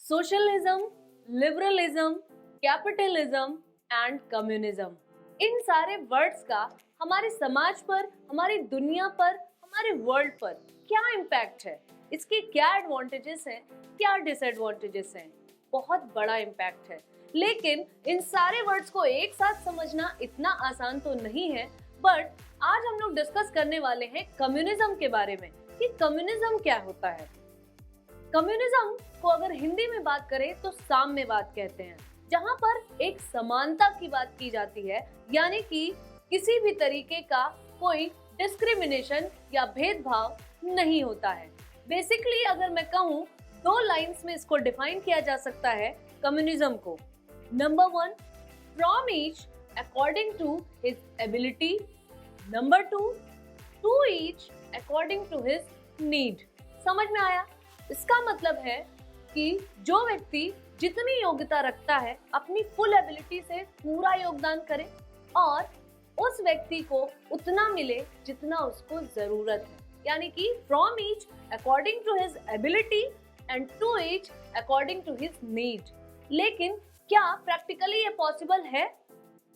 Socialism, liberalism, capitalism and communism, इन सारे words का हमारे समाज पर, हमारी दुनिया पर, हमारे वर्ल्ड पर क्या इम्पैक्ट है, इसके क्या एडवांटेजेस हैं, क्या डिसएडवांटेजेस हैं। बहुत बड़ा इम्पैक्ट है। लेकिन इन सारे वर्ड्स को एक साथ समझना इतना आसान तो नहीं है। बट आज हम लोग डिस्कस करने वाले हैं कम्युनिज्म के बारे में कि कम्युनिज्म क्या होता है। कम्युनिज्म को अगर हिंदी में बात करें तो साम्यवाद कहते हैं, जहां पर एक समानता की बात की जाती है, यानी कि किसी भी तरीके का कोई डिस्क्रिमिनेशन या भेदभाव नहीं होता है। बेसिकली अगर मैं कहूं, दो लाइंस में इसको डिफाइन किया जा सकता है कम्युनिज्म को। Number 1, from each according to his ability. Number 2, to each according to his need. समझ में आया? इसका मतलब है कि जो व्यक्ति जितनी योग्यता रखता है अपनी फुल एबिलिटी से पूरा योगदान करे और उस व्यक्ति को उतना मिले जितना उसको जरूरत है, यानी कि from each according to his ability and to each according to his need. लेकिन क्या प्रैक्टिकली ये पॉसिबल है?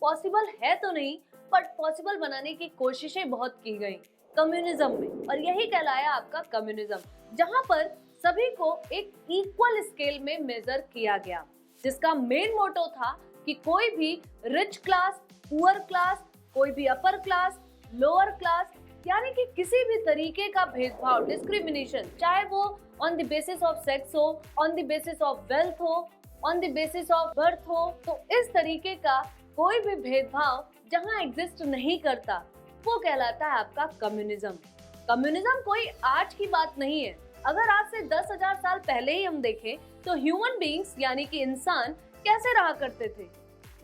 पॉसिबल है तो नहीं, बट पॉसिबल बनाने की कोशिशें बहुत की गई कम्युनिज्म में, और यही कहलाया आपका कम्युनिज्म, जहां पर सभी को एक इक्वल स्केल में मेजर किया गया, जिसका मेन मोटो था कि कोई भी रिच क्लास, पुअर क्लास, कोई भी अपर क्लास, लोअर क्लास, यानी कि किसी भी तरीके का भेदभाव, डिस्क्रिमिनेशन, चाहे वो on the basis of sex हो, on the basis of wealth हो, on the basis of birth हो, तो इस तरीके का कोई भी भेदभाव जहां एग्जिस्ट नहीं करता, वो कहलाता है आपका कम्युनिज्म। कम्युनिज्म कोई आज की बात नहीं है। अगर आज से 10,000 साल पहले ही हम देखें तो ह्यूमन बीइंग्स यानी कि इंसान कैसे रहा करते थे?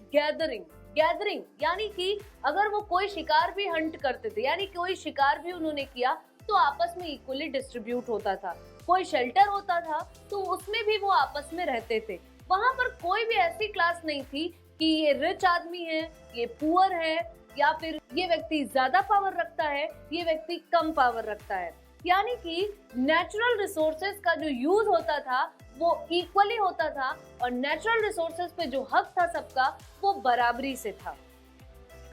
गैदरिंग यानी कि अगर वो कोई शिकार भी हंट करते थे, यानी कोई शिकार भी उन्होंने किया तो आपस में इक्वली डिस्ट्रीब्यूट होता था। कोई शेल्टर होता था तो उसमें भी वो आपस में रहते थे। वहां पर कोई भी ऐसी क्लास नहीं थी कि ये रिच आदमी है, ये पुअर है, या फिर ये व्यक्ति ज्यादा पावर रखता है, ये व्यक्ति कम पावर रखता है। यानी कि नेचुरल रिसोर्सेज का जो यूज होता था वो इक्वली होता था, और नेचुरल रिसोर्सेज पे जो हक था सबका, वो बराबरी से था।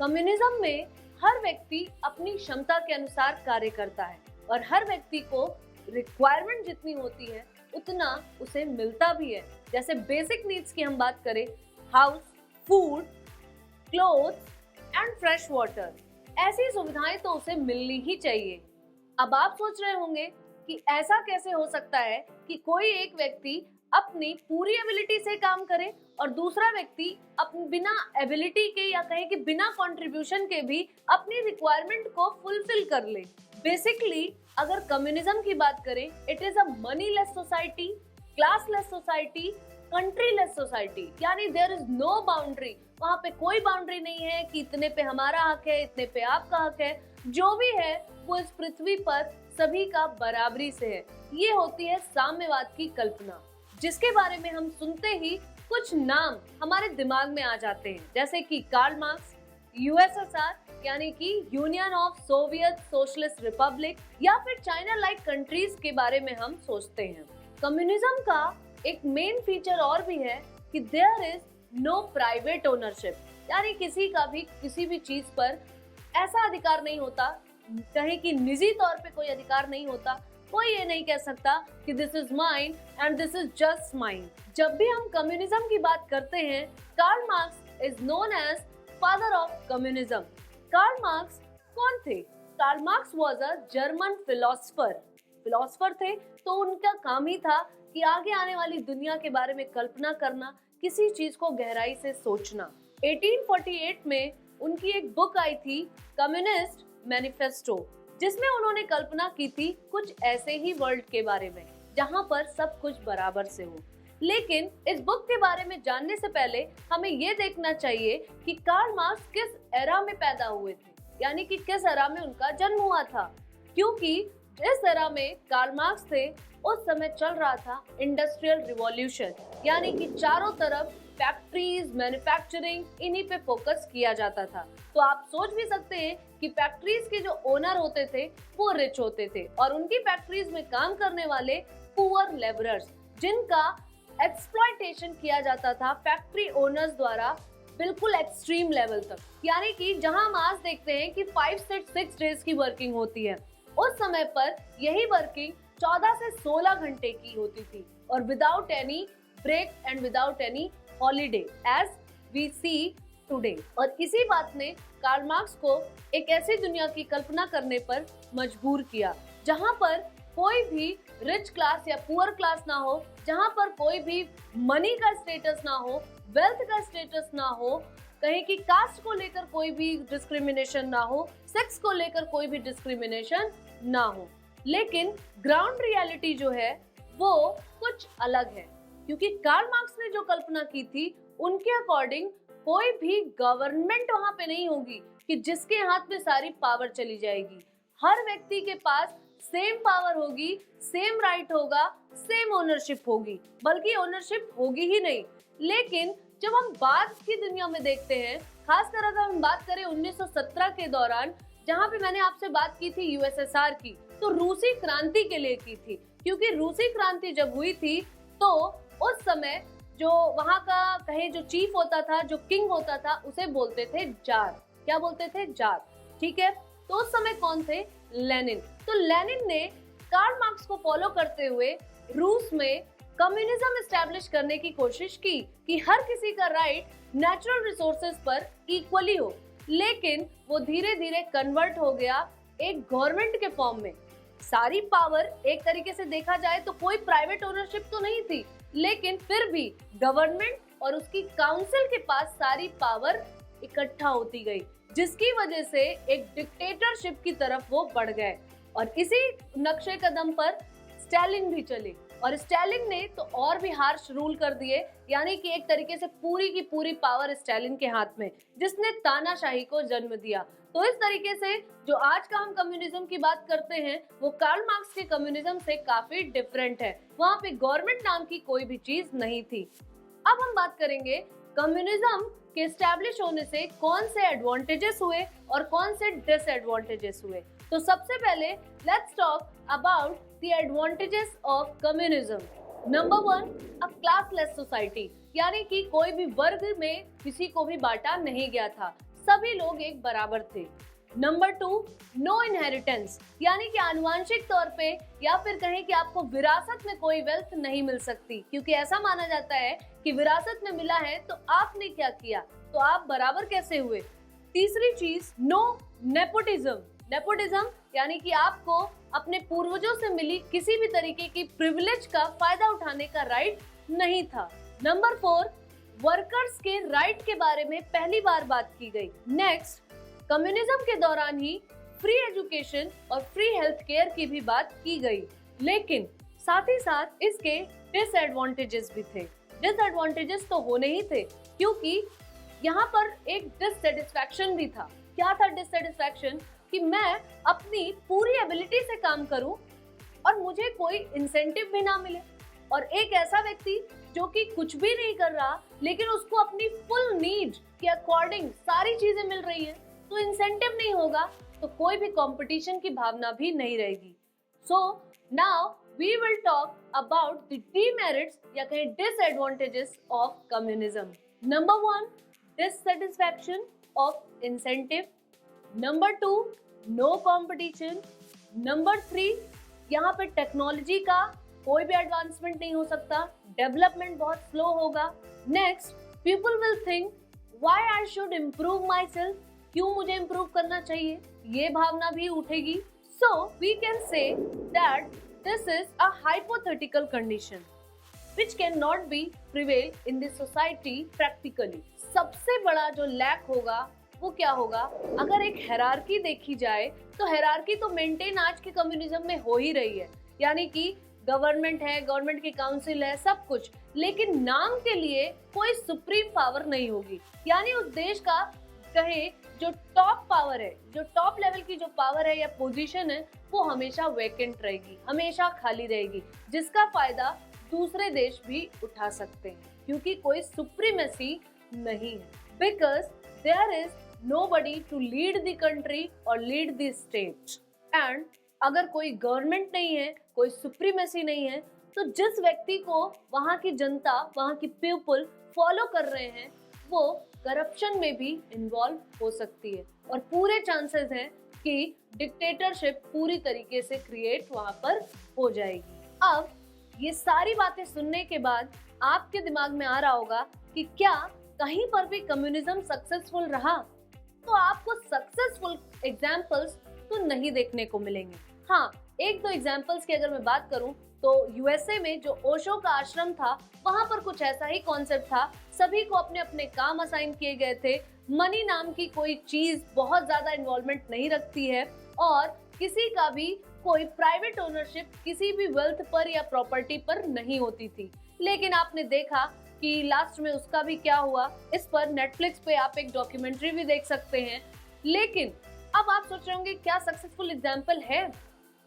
कम्युनिज्म में हर व्यक्ति अपनी क्षमता के अनुसार कार्य करता है और हर व्यक्ति को रिक्वायरमेंट जितनी होती है उतना उसे मिलता भी है। जैसे बेसिक नीड्स की हम बात करें, house, food, clothes and fresh water, ऐसी सुविधाएं तो उसे मिलनी ही चाहिए। अब आप सोच रहे होंगे कि ऐसा कैसे हो सकता है कि कोई एक व्यक्ति अपनी पूरी एबिलिटी से काम करे और दूसरा व्यक्ति अपनी बिना एबिलिटी के, या कहें कि बिना कंट्रीब्यूशन के भी अपनी रिक्वायरमेंट को फुलफिल कर ले। बेसिकली अगर कम्युनिज्म की बात करें, it is a money less society, class less society, country less society, यानी देयर इज नो बाउंड्री। वहां पे कोई बाउंड्री नहीं है कि इतने पे हमारा हक है, इतने पे आपका हक है। जो भी है वो इस पृथ्वी पर सभी का बराबरी से है। ये होती है साम्यवाद की कल्पना, जिसके बारे में हम सुनते ही कुछ नाम हमारे दिमाग में आ जाते हैं, जैसे कि कार्ल मार्क्स, यूएसएसआर यानी कि union of Soviet socialist Republic, या फिर चाइना लाइक कंट्रीज के बारे में हम सोचते हैं। कम्युनिज्म का एक मेन फीचर और भी है कि there is no private ownership, यानी किसी का भी किसी भी चीज पर ऐसा अधिकार नहीं होता, कहें कि निजी तौर पे कोई अधिकार नहीं होता। कोई ये नहीं कह सकता कि this is mine and this is just mine. जब भी हम कम्युनिज्म की बात करते हैं, Karl Marx is known as father of communism. Karl Marx कौन थे? Karl Marx was a German philosopher थे, तो उनका काम ही था कि आगे आने वाली दुनिया के बारे में कल्पना करना, किसी चीज को गहराई से सोचना। 1848 में उनकी एक बुक आई थी, कम्युनिस्ट मैनिफेस्टो, जिसमें उन्होंने कल्पना की थी कुछ ऐसे ही वर्ल्ड के बारे में जहां पर सब कुछ बराबर से हो। लेकिन इस बुक के बारे में जानने से पहले हमें ये देखना चाहिए कि कार्ल मार्क्स किस एरा में पैदा हुए थे, यानी कि किस एरा में उनका जन्म हुआ था। क्योंकि जिस एरा में कार्ल मार्क्स थे उस समय चल रहा था इंडस्ट्रियल रिवॉल्यूशन, यानी कि चारों तरफ फैक्ट्रीज, मैन्युफैक्चरिंग, इन्हीं पे फोकस किया जाता था। तो आप सोच भी सकते हैं कि फैक्ट्रीज के जो ओनर होते थे वो रिच होते थे और उनकी फैक्ट्रीज में काम करने वाले पुअर लेबरर्स, जिनका एक्सप्लॉयटेशन किया जाता था फैक्ट्री ओनर्स द्वारा बिल्कुल एक्सट्रीम लेवल तक। यानी कि जहां हम आज देखते हैं कि 5 से 6 डेज की वर्किंग होती है, उस समय पर यही वर्किंग 14 से 16 घंटे की होती थी और without any break and without any holiday as we see today. और इसी बात ने कार्ल मार्क्स को एक ऐसी दुनिया की कल्पना करने पर मजबूर किया जहां पर कोई भी रिच क्लास या पुअर क्लास ना हो, जहां पर कोई भी मनी का स्टेटस ना हो, वेल्थ का स्टेटस ना हो, कहीं की कास्ट को लेकर कोई भी डिस्क्रिमिनेशन ना हो, सेक्स को लेकर कोई भी डिस्क्रिमिनेशन ना हो। लेकिन ग्राउंड रियलिटी जो है वो कुछ अलग है, क्योंकि कार्ल मार्क्स ने जो कल्पना की थी उनके अकॉर्डिंग कोई भी गवर्नमेंट वहां पे नहीं होगी कि जिसके हाथ में सारी पावर चली जाएगी। हर व्यक्ति के पास सेम पावर होगी, सेम राइट होगा, सेम ओनरशिप होगी, बल्कि ओनरशिप होगी ही नहीं। लेकिन जब हम बाद की दुनिया में देखते हैं, खासकर अगर हम बात करें 1917 के दौरान, जहां पे मैंने आपसे बात की थी यूएसएसआर की, तो रूसी क्रांति के लिए की थी, क्योंकि रूसी क्रांति जब हुई थी तो उस समय जो वहां का कहे जो चीफ होता था, जो किंग होता था, उसे बोलते थे जार। क्या बोलते थे? जार। ठीक है, तो उस समय कौन थे? लेनिन। तो लेनिन ने कार्ल मार्क्स को फॉलो करते हुए रूस में कम्युनिज्म एस्टैब्लिश करने की कोशिश की कि हर किसी का राइट नेचुरल रिसोर्सेज पर इक्वली हो। लेकिन वो धीरे धीरे कन्वर्ट हो गया एक गवर्नमेंट के फॉर्म में। सारी पावर एक तरीके से देखा जाए तो कोई प्राइवेट ओनरशिप तो नहीं थी, लेकिन फिर भी गवर्नमेंट और उसकी काउंसिल के पास सारी पावर इकट्ठा होती गई, जिसकी वजह से एक डिक्टेटरशिप की तरफ वो बढ़ गए। और इसी नक्शे कदम पर स्टालिन भी चले, और स्टालिन ने तो और भी हार्श रूल कर दिए, यानी कि एक तरीके से पूरी की पूरी पावर स्टालिन के हाथ में, जिसने तानाशाही को जन्म दिया। तो इस तरीके से जो आज का हम कम्युनिज्म की बात करते हैं वो कार्ल मार्क्स के कम्युनिज्म से काफी डिफरेंट है। वहां पे गवर्नमेंट नाम की कोई भी चीज नहीं थी। अब हम बात करेंगे कम्युनिज्म के एस्टैब्लिश होने से कौन से एडवांटेजेस हुए और कौन से डिसएडवांटेजेस हुए। तो सबसे पहले let's talk about the advantages of communism. Number 1, a classless society, यानी कि कोई भी वर्ग में किसी को भी बांटा नहीं गया था, सभी लोग एक बराबर थे। नंबर 2, नो इनहेरिटेंस, यानी कि आनुवंशिक तौर पे या फिर कहें कि आपको विरासत में कोई वेल्थ नहीं मिल सकती, क्योंकि ऐसा माना जाता है कि विरासत में मिला है तो आपने क्या किया, तो आप बराबर कैसे हुए। तीसरी चीज, नो नेपोटिज्म। नेपोटिज्म यानी कि आपको अपने पूर्वजों से मिली किसी भी तरीके की प्रिविलेज का फायदा उठाने का राइट नहीं था। नंबर 4, वर्कर्स के राइट के बारे में पहली बार बात की गई। नेक्स्ट, कम्युनिज्म के दौरान ही फ्री एजुकेशन और फ्री हेल्थ केयर की भी बात की गई, लेकिन साथ ही साथ इसके डिसएडवांटेजेस भी थे। डिसएडवांटेजेस तो होने ही थे, क्योंकि यहाँ पर एक डिससेटिस्फैक्शन भी था। क्या था डिससेटिस्फैक्शन? कि मैं अपनी पूरी एबिलिटी से काम करूं और मुझे कोई इंसेंटिव भी ना मिले, और एक ऐसा व्यक्ति जो कि कुछ भी नहीं कर रहा लेकिन उसको अपनी फुल नीड के अकॉर्डिंग सारी चीजें मिल रही है, तो इंसेंटिव नहीं होगा तो कोई भी कंपटीशन की भावना भी नहीं रहेगी। So now we will talk about the demerits या कहीं disadvantages of communism. Number 1, dissatisfaction of incentive. Number 2, no competition. Number 3, यहाँ पे टेक्नोलॉजी का कोई भी एडवांसमेंट नहीं हो सकता, डेवलपमेंट बहुत स्लो होगा। Next, people will think why I should improve my self, क्यों मुझे इम्प्रूव करना चाहिए, ये भावना भी उठेगी। So we can say that this is a hypothetical condition which cannot be prevail in the society practically। सबसे बड़ा जो लैक होगा वो क्या होगा? अगर एक हेरार्की देखी जाए तो हेरार्की तो मेंटेन आज के कम्युनिज्म में हो ही रही है, यानी कि गवर्नमेंट है, गवर्नमेंट की काउंसिल है, सब कुछ, लेकिन नाम के लिए कोई सुप्रीम पावर नहीं होगी। यानी उस देश का कहे जो टॉप पावर है, जो टॉप लेवल की जो पावर है या पोजीशन है, वो हमेशा वैकेंट रहेगी, हमेशा खाली रहेगी, जिसका फायदा दूसरे देश भी उठा सकते हैं, क्योंकि कोई सुप्रीमेसी नहीं है। Because there is nobody to lead the country और लीड द स्टेट। एंड अगर कोई गवर्नमेंट नहीं है, कोई सुप्रीमेसी नहीं है, तो जिस व्यक्ति को वहाँ की जनता, वहाँ की पीपल फॉलो कर रहे हैं, वो करप्शन में भी इन्वॉल्व हो सकती है और पूरे चांसेस हैं कि डिक्टेटरशिप पूरी तरीके से क्रिएट वहाँ पर हो जाएगी। अब ये सारी बातें सुनने के बाद आपके दिमाग में आ रहा होगा कि क्या कहीं पर भी कम्युनिज्म सक्सेसफुल रहा? तो आपको सक्सेसफुल एग्जाम्पल्स तो नहीं देखने को मिलेंगे। हाँ, एक दो एग्जाम्पल्स की अगर मैं बात करूं तो यूएसए में जो ओशो का आश्रम था, वहां पर कुछ ऐसा ही कॉन्सेप्ट था। सभी को अपने अपने काम असाइन किए गए थे। मनी नाम की कोई चीज बहुत ज्यादा इन्वॉल्वमेंट नहीं रखती है और किसी का भी कोई प्राइवेट ओनरशिप किसी भी वेल्थ पर या प्रॉपर्टी पर नहीं होती थी। लेकिन आपने देखा कि लास्ट में उसका भी क्या हुआ। इस पर नेटफ्लिक्स पे आप एक डॉक्यूमेंट्री भी देख सकते हैं। लेकिन अब आप सोच रहे होंगे क्या सक्सेसफुल एग्जाम्पल है?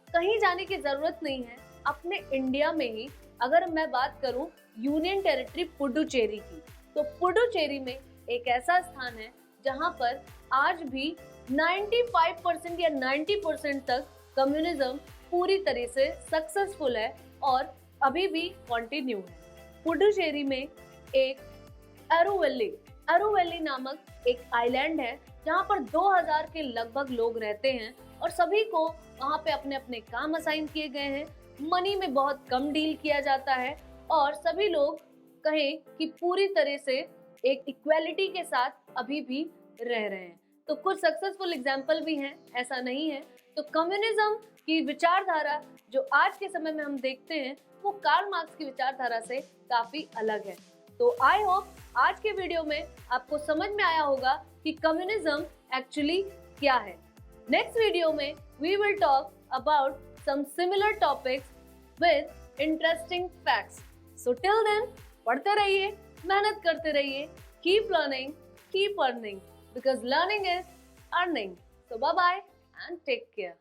कहीं जाने की जरूरत नहीं है। अपने इंडिया में ही अगर मैं बात करूं यूनियन टेरिटरी पुडुचेरी की, तो पुडुचेरी में एक ऐसा स्थान है जहां पर आज भी 95% या 90% तक कम्युनिज्म पूरी तरह से सक्सेसफुल है और अभी भी कंटिन्यू है। पुडुचेरी में एक एरोवेली नामक एक आइलैंड है जहाँ पर 2000 के लगभग लोग रहते हैं और सभी को वहाँ पे अपने अपने काम असाइन किए गए हैं। मनी में बहुत कम डील किया जाता है और सभी लोग कहें कि पूरी तरह से एक इक्वालिटी के साथ अभी भी रह रहे हैं। तो कुछ सक्सेसफुल एग्जाम्पल भी हैं, ऐसा नहीं है। तो कम्युनिज्म की विचारधारा जो आज के समय में हम देखते हैं वो कार्ल मार्क्स की विचारधारा से काफी अलग है। तो आई होप आज के वीडियो में आपको समझ में आया होगा कि कम्युनिज्म एक्चुअली क्या है। नेक्स्ट वीडियो में we will talk about some similar topics with interesting facts. So till then, पढ़ते रहिए, मेहनत करते रहिए, keep learning, keep earning, because learning is earning. So bye bye and take care.